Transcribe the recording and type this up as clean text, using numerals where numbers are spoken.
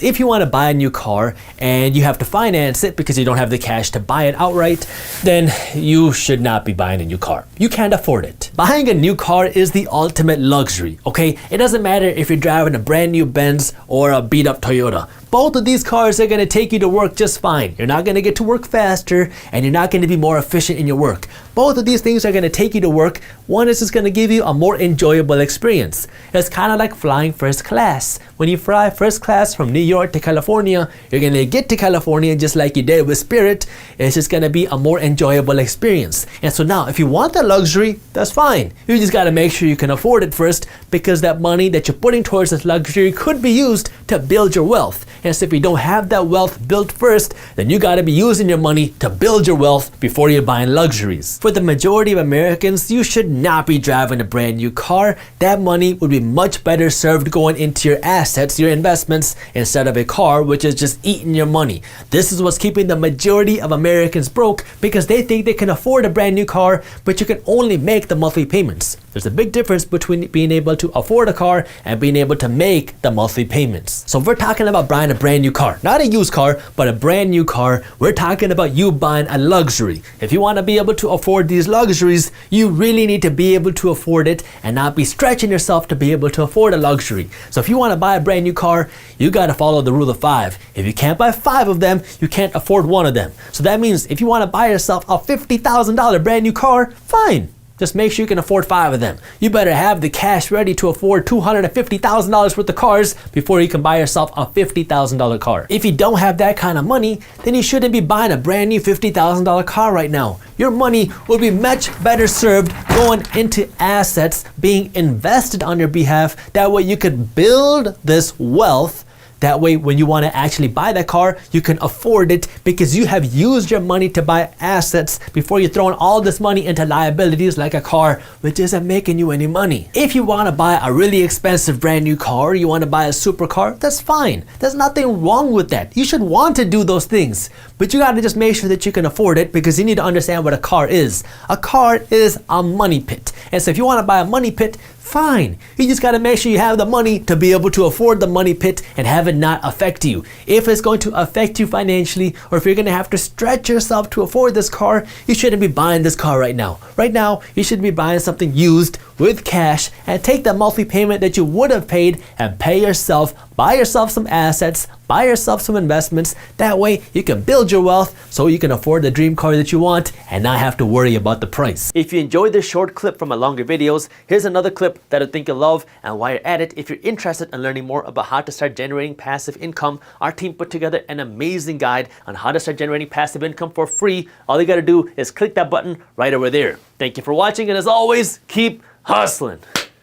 If you want to buy a new car and you have to finance it because you don't have the cash to buy it outright, then you should not be buying a new car. You can't afford it. Buying a new car is the ultimate luxury, okay? It doesn't matter if you're driving a brand new Benz or a beat up Toyota. Both of these cars are going to take you to work just fine. You're not going to get to work faster and you're not going to be more efficient in your work. Both of these things are going to take you to work. One is just going to give you a more enjoyable experience. It's kind of like flying first class. When you fly first class from New York to California, you're going to get to California just like you did with Spirit. It's just going to be a more enjoyable experience. And so now if you want that luxury, that's fine. You just got to make sure you can afford it first, because that money that you're putting towards this luxury could be used to build your wealth. And so if you don't have that wealth built first, then you got to be using your money to build your wealth before you're buying luxuries. For the majority of Americans, you should not be driving a brand new car. That money would be much better served going into your assets, your investments, instead of a car, which is just eating your money. This is what's keeping the majority of Americans broke, because they think they can afford a brand new car, but you can only make the monthly payments. There's a big difference between being able to afford a car and being able to make the monthly payments. So if we're talking about buying a brand new car, not a used car, but a brand new car, we're talking about you buying a luxury. If you want to be able to afford these luxuries, you really need to be able to afford it and not be stretching yourself to be able to afford a luxury. So if you want to buy a brand new car, you got to follow the rule of 5. If you can't buy 5 of them, you can't afford 1 of them. So that means if you want to buy yourself a $50,000 brand new car, fine. Just make sure you can afford 5 of them. You better have the cash ready to afford $250,000 worth of cars before you can buy yourself a $50,000 car. If you don't have that kind of money, then you shouldn't be buying a brand new $50,000 car right now. Your money will be much better served going into assets being invested on your behalf. That way you could build this wealth. That way, when you want to actually buy that car, you can afford it because you have used your money to buy assets before you're throwing all this money into liabilities like a car, which isn't making you any money. If you want to buy a really expensive brand new car, you want to buy a supercar, that's fine. There's nothing wrong with that. You should want to do those things, but you got to just make sure that you can afford it, because you need to understand what a car is. A car is a money pit. And so if you want to buy a money pit, fine. You just got to make sure you have the money to be able to afford the money pit and have it not affect you. If it's going to affect you financially, or if you're going to have to stretch yourself to afford this car, you shouldn't be buying this car right now. Right now, you should be buying something used with cash and take the monthly payment that you would have paid and pay yourself, buy yourself some assets, buy yourself some investments. That way you can build your wealth so you can afford the dream car that you want and not have to worry about the price. If you enjoyed this short clip from my longer videos, here's another clip that I think you'll love. And while you're at it, if you're interested in learning more about how to start generating passive income, our team put together an amazing guide on how to start generating passive income for free. All you got to do is click that button right over there. Thank you for watching, and as always, keep hustling.